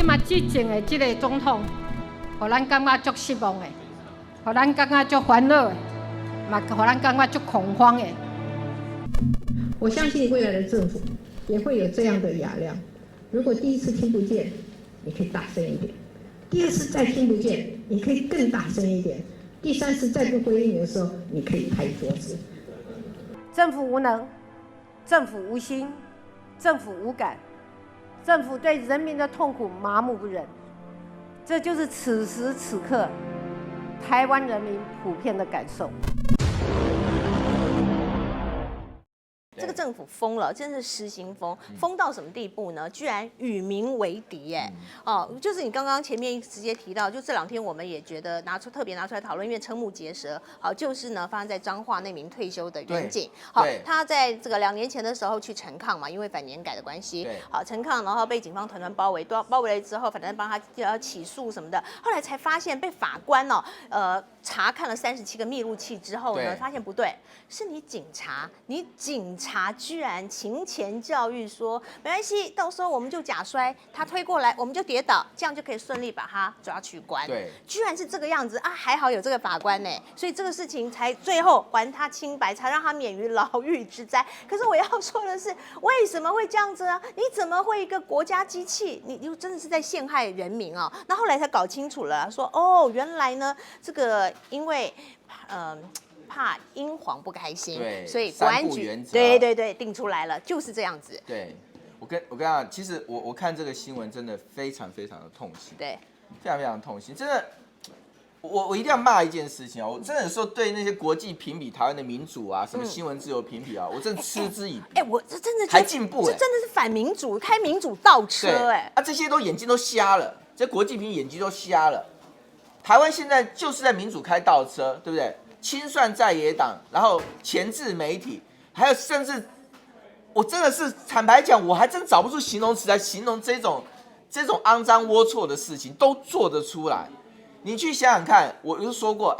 嘛执政的这个总统，互咱感觉足失望的，互咱感觉足烦恼的，嘛互咱感觉足恐慌的。我相信未来的政府也会有这样的雅量。如果第一次听不见，你可以大声一点；第二次再听不见，你可以更大声一点；第三次再不回应的时候，你可以拍桌子。政府无能，政府无心，政府无感，政府对人民的痛苦麻木不仁，这就是此时此刻台湾人民普遍的感受。这个政府疯了，真是失心疯，疯到什么地步呢？居然与民为敌，哦，就是你刚刚前面直接提到，就这2天我们也觉得特别拿出来讨论，因为瞠目结舌。好，就是呢发生在彰化那名退休的员警，好，他在这个2年前的时候去陈抗嘛，因为反年改的关系，好陈抗，然后被警方团团包围，包围了之后，反正帮他起诉什么的，后来才发现被法官查看了37个密录器之后呢，发现不对，是你警察居然勤前教育说没关系，到时候我们就假摔，他推过来我们就跌倒，这样就可以顺利把他抓去关。对，居然是这个样子啊！还好有这个法官呢，所以这个事情才最后还他清白，才让他免于牢狱之灾。可是我要说的是，为什么会这样子啊？你怎么会一个国家机器，你就真的是在陷害人民啊？那后来才搞清楚了，说哦，原来呢这个因为怕英皇不开心，所以国安局对定出来了，就是这样子。对，我跟你讲，其实我看这个新闻真的非常非常的痛心，对，非常非常痛心，真的。我一定要骂一件事情啊！我真的有时候对那些国际评比台湾的民主啊，什么新闻自由评比啊，我真的嗤之以鼻。我这真的还进步，这真的是反民主，开民主倒车这些都眼睛都瞎了，这国际评比眼睛都瞎了。台湾现在就是在民主开倒车，对不对？清算在野党，然后钳制媒体，还有甚至，我真的是坦白讲，我还真找不出形容词来形容这种肮脏龌龊的事情都做得出来。你去想想看，我就说过，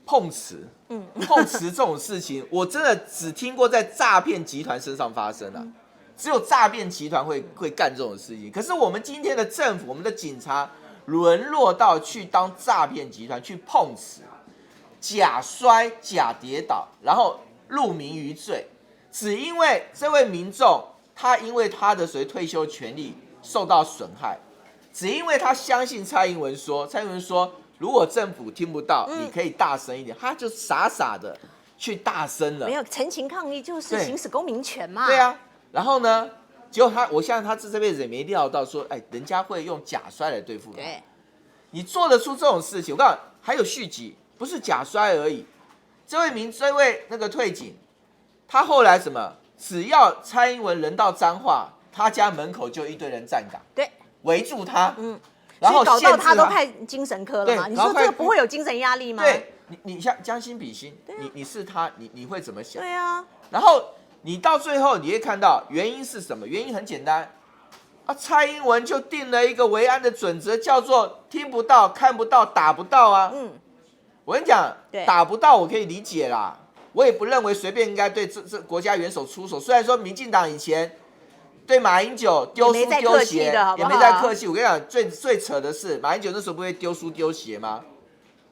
碰瓷，碰瓷这种事情，我真的只听过在诈骗集团身上发生只有诈骗集团会干这种事情。可是我们今天的政府，我们的警察沦落到去当诈骗集团，去碰瓷。假摔、假跌倒，然后入民于罪，只因为这位民众他因为他的退休权利受到损害，只因为他相信蔡英文说，如果政府听不到，你可以大声一点，他就傻傻的去大声了。没有陈情抗议就是行使公民权嘛。对啊，然后呢，结果我相信他这辈子也没料到说，人家会用假摔来对付他。对，你做得出这种事情，我告诉你，还有续集。不是假摔而已，这位那个退警，他后来什么？只要蔡英文人到彰化，他家门口就一堆人站岗，对，围住他，然后搞到他都派精神科了嘛？你说这个不会有精神压力吗？对，你像将心比心，你是他，你会怎么想？对啊，然后你到最后你会看到原因是什么？原因很简单蔡英文就定了一个维安的准则，叫做听不到、看不到、打不到啊。我跟你讲，打不到我可以理解啦，我也不认为随便应该对这国家元首出手。虽然说民进党以前对马英九丢书丢鞋也没在客气，我跟你讲，最扯的是马英九那时候不会丢书丢鞋吗？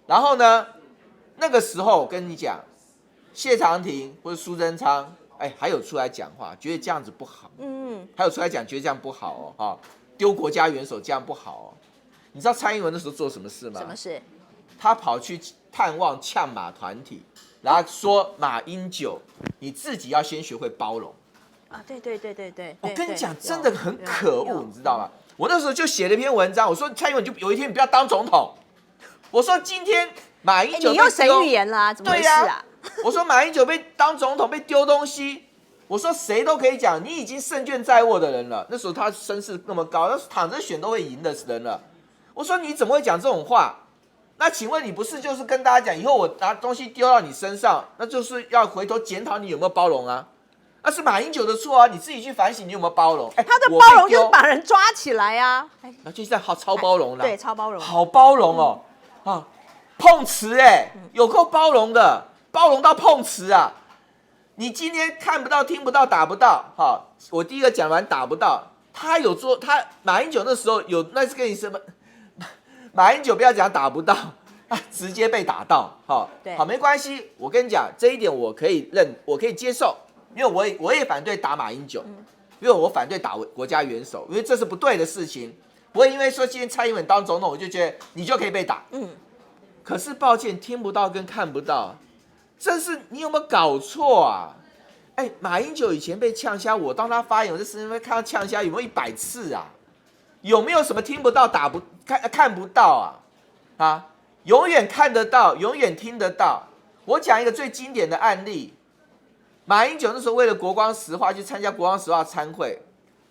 然后呢，那个时候我跟你讲，谢长廷或者苏贞昌，还有出来讲话，觉得这样子不好，还有出来讲觉得这样不好丢国家元首这样不好你知道蔡英文那时候做什么事吗？什么事？他跑去探望呛马团体，然后说马英九，你自己要先学会包容对。我跟你讲，真的很可恶，你知道吗？我那时候就写了一篇文章，我说蔡英文就有一天你不要当总统。我说今天马英九你又神预言了怎么回事啊？我说马英九被当总统被丢东西，我说谁都可以讲，你已经胜券在握的人了。那时候他声势那么高，他躺着选都会赢的人了。我说你怎么会讲这种话？那请问你不是就是跟大家讲，以后我拿东西丢到你身上，那就是要回头检讨你有没有包容啊？那是马英九的错啊，你自己去反省你有没有包容。他的包容就是把人抓起来啊，那就是在超包容啦，对，超包容，好包容碰瓷有够包容的，包容到碰瓷啊！你今天看不到、听不到、打不到，我第一个讲完打不到，他有做，马英九那时候有，那是跟你什么？马英九不要讲打不到，直接被打到，好，好，没关系。我跟你讲，这一点我可以接受，因为我也反对打马英九，因为我反对打国家元首，因为这是不对的事情。不会因为说今天蔡英文当总统，我就觉得你就可以被打。可是抱歉，听不到跟看不到，这是你有没有搞错啊？哎，马英九以前被呛瞎，我当他发言，我这时间看到呛瞎有没有100次啊？有没有什么听不到、看不到啊？永远看得到，永远听得到。我讲一个最经典的案例，马英九那时候为了国光石化去参加国光石化参会，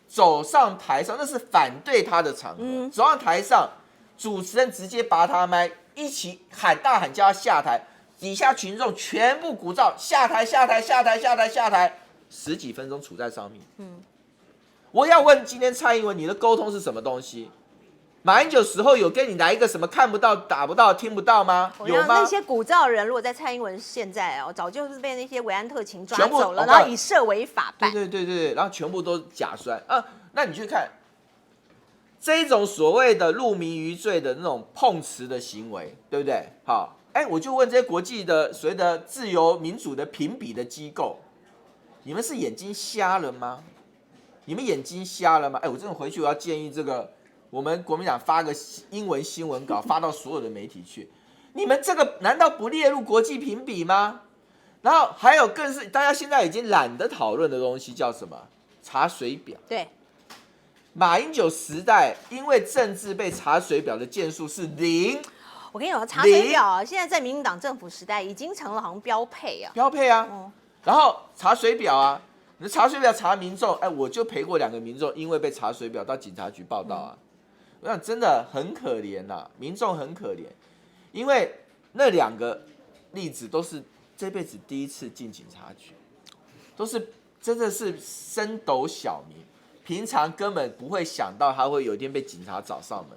走上台上，那是反对他的场合，走上台上，主持人直接拔他麦，一起大喊叫他下台。底下群众全部鼓噪下台下台下台下台下台，10几分钟处在上面。我要问今天蔡英文，你的沟通是什么东西？马英九时候有跟你来一个什么看不到、打不到、听不到吗？有吗？那些鼓噪人，如果在蔡英文现在早就是被那些维安特勤抓走了，然后以涉违法办。对，然后全部都假摔啊！那你去看这一种所谓的入迷于罪的那种碰瓷的行为，对不对？好。我就问这些国际的所谓的自由民主的评比的机构，你们是眼睛瞎了吗？你们眼睛瞎了吗？我真的回去我要建议这个我们国民党发个英文新闻稿发到所有的媒体去，你们这个难道不列入国际评比吗？然后还有更是大家现在已经懒得讨论的东西叫什么？查水表。对，马英九时代因为政治被查水表的件数是0。我跟你讲，查水表现在在民进党政府时代已经成了好像标配啊。然后查水表你查水表查民众，我就陪过2个民众，因为被查水表到警察局报道我想真的很可怜民众很可怜，因为那2个例子都是这辈子第一次进警察局，都是真的是升斗小民，平常根本不会想到他会有一天被警察找上门。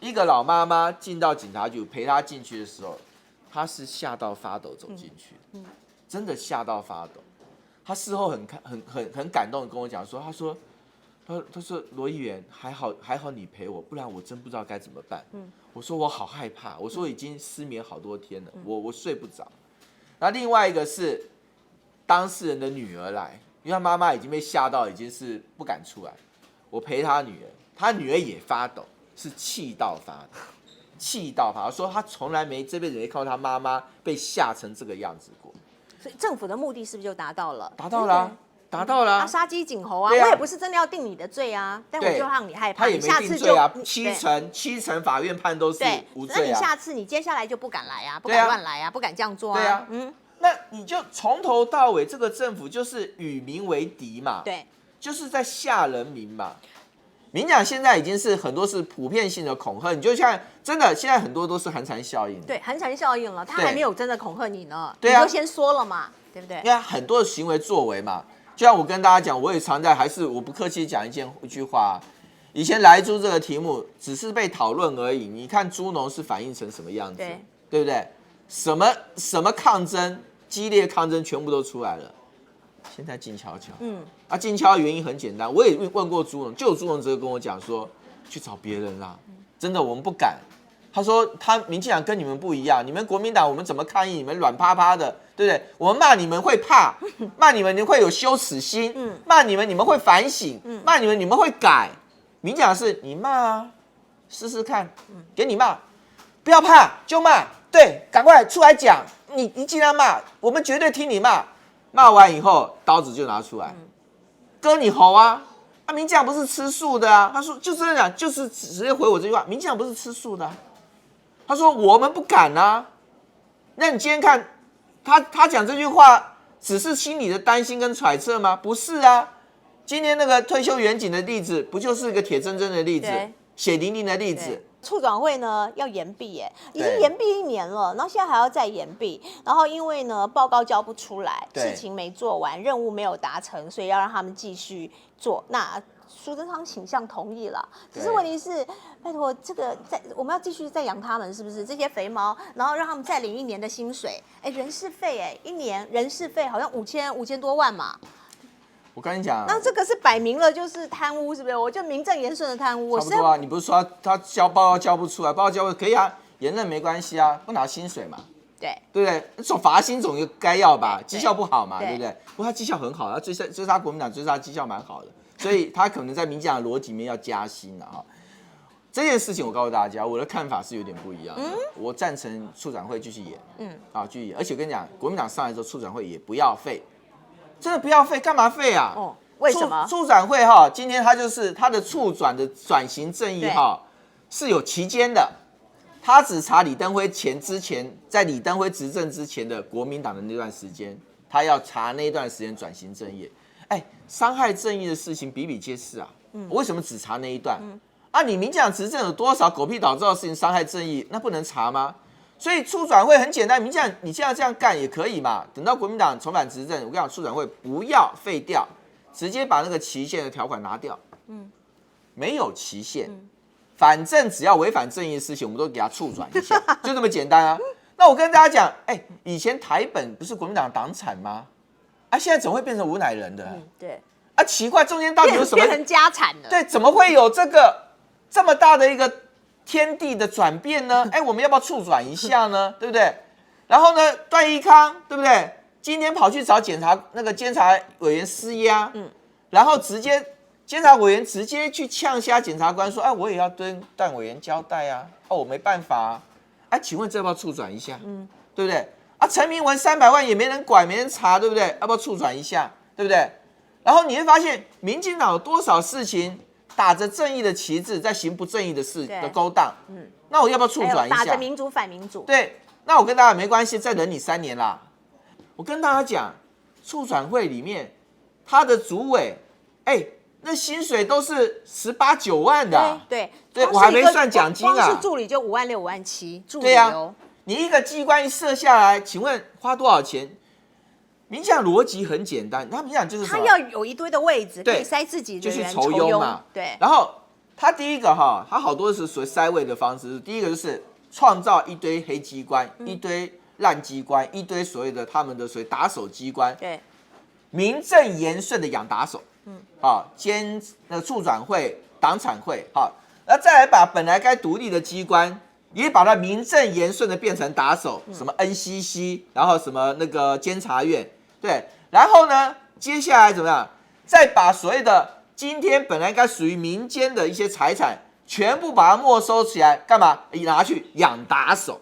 一个老妈妈进到警察局陪她进去的时候，她是吓到发抖走进去，真的吓到发抖。她事后很感动的跟我讲说，她说罗议员还好你陪我，不然我真不知道该怎么办。我说我好害怕，我说已经失眠好多天了，我睡不着。那另外一个是当事人的女儿来，因为她妈妈已经被吓到，已经是不敢出来。我陪她女儿，她女儿也发抖。是气到发，说他从来这辈子没看到他妈妈被吓成这个样子过。所以政府的目的是不是就达到了？达到了。杀鸡儆猴我也不是真的要定你的罪但我就让你害怕。他也没定罪七成法院判都是无罪那你下次你接下来就不敢来不敢乱来不敢这样做那你就从头到尾这个政府就是与民为敌嘛，对，就是在吓人民嘛。民讲现在已经是很多是普遍性的恐吓，你就像真的现在很多都是寒蝉效应。对，寒蝉效应了，他还没有真的恐吓你呢，对你就先说了嘛，对不对？因为很多的行为作为嘛，就像我跟大家讲，我也常在，还是我不客气讲一句话，以前莱猪这个题目只是被讨论而已，你看猪农是反应成什么样子，对不对？什么抗争，激烈抗争全部都出来了。现在静悄悄，静悄的原因很简单，我也问过猪农，就有猪农直接跟我讲说，去找别人啦，真的我们不敢。他说民进党跟你们不一样，你们国民党我们怎么抗议，你们软趴趴的，对不对？我们骂你们会怕，骂你们会有羞耻心，骂你们会反省，骂你们会改。民进党是你骂试试看，给你骂，不要怕就骂，对，赶快出来讲，你尽量骂，我们绝对听你骂。骂完以后，刀子就拿出来，割你喉民进党不是吃素的他说就这样讲，就是直接回我这句话，民进党不是吃素的他说我们不敢那你今天看他讲这句话，只是心里的担心跟揣测吗？不是今天那个退休远景的例子，不就是一个铁铮铮的例子，血淋淋的例子。促转会呢要延毕已经延毕1年了，然后现在还要再延毕，然后因为呢报告交不出来，事情没做完，任务没有达成，所以要让他们继续做。那苏贞昌倾向同意了，只是问题是，拜托这个我们要继续再养他们，是不是这些肥猫，然后让他们再领1年的薪水？人事费1年人事费好像5000多万嘛。我跟你讲、啊，那这个是摆明了就是贪污，是不是？我就名正言顺的贪污。差不多啊。你不是说他交报告交不出来，报告交不可以啊，延任没关系啊，不拿薪水嘛，对对不对？总罚薪总该要吧，绩效不好嘛，对对不对？不过他绩效很好，他追杀国民党，追杀绩效蛮好的，所以他可能在民进党的逻辑里面要加薪了啊。这件事情我告诉大家，我的看法是有点不一样的。我赞成促转会继续演，继续演。而且我跟你讲，国民党上来之后，促转会也不要废，真的不要废，干嘛废啊？哦，为什么？促转会哈，今天它就是它的促转的转型正义哈是有期间的，他只查李登辉之前，在李登辉执政之前的国民党的那段时间，他要查那段时间转型正义。哎，伤害正义的事情比比皆是啊。我为什么只查那一段？啊，你民进党执政有多少狗屁倒灶的事情伤害正义，那不能查吗？所以促转会很简单，民进党你现在这样干也可以嘛。等到国民党重返执政，我跟你讲，促转会不要废掉，直接把那个期限的条款拿掉。没有期限，反正只要违反正义的事情，我们都给他促转一下，就这么简单啊。那我跟大家讲，哎，以前台本不是国民党党产吗？啊，现在怎么会变成吴乃仁的？对。啊，奇怪，中间到底有什么？变成家产了。对，怎么会有这么大的一个天地的转变呢？哎，我们要不要促转一下呢？对不对？然后呢，段宜康对不对？今天跑去找监察委员施压，然后监察委员直接去呛瞎检察官说，哎，我也要跟段委员交代啊，哦，我没办法啊，哎，请问这要不要促转一下？对不对？啊，陈明文300万也没人管，没人查，对不对？要不要促转一下？对不对？然后你会发现，民进党有多少事情打着正义的旗帜，在行不正义的事的勾当。那我要不要促转一下？打着民主反民主。对，那我跟大家没关系，再忍你3年啦。我跟大家讲，促转会里面他的主委，哎，那薪水都是18、9万的、啊。对，我还没算奖金啊。光是助理就5万6、5万7，助理对啊，你一个机关一设下来，请问花多少钱？民进党逻辑很简单，他民进党就是什么？他要有一堆的位置，可以塞自己的人，就是酬庸嘛。对。然后他第一个他好多是属于塞位的方式。第一个就是创造一堆黑机关，一堆烂机关，一堆所谓的他们的所谓打手机关。对。名正言顺的养打手。促转会、党产会，那再来把本来该独立的机关。也把它名正言顺的变成打手，什么 NCC， 然后什么那个监察院，对，然后呢，接下来怎么样？再把所谓的今天本来应该属于民间的一些财产，全部把它没收起来，干嘛？拿去养打手。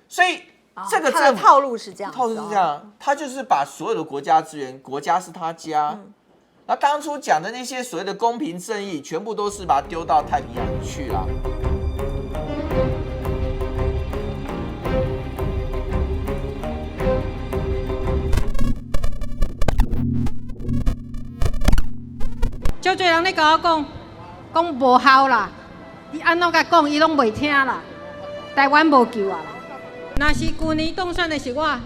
所以这个政府套路是这样，套路是这样，他就是把所有的国家资源，国家是他家。那当初讲的那些所谓的公平正义，全部都是把它丢到太平洋去了。足多人咧甲我讲无效啦，你安怎甲讲，伊拢袂听啦。台湾无救啊啦！若是去年当选的是我，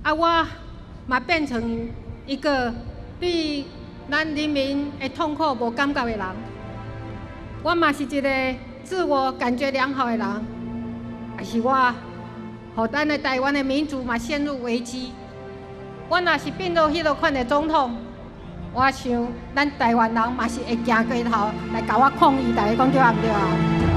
我嘛变成一个对咱人民的痛苦无感觉的人。我嘛是一个自我感觉良好的人，但是我，互咱的台湾的民主嘛陷入危机。我若是变做迄落款的总统。我想，咱台湾人嘛是会行街头来甲我抗议，大家讲对啊唔对啊？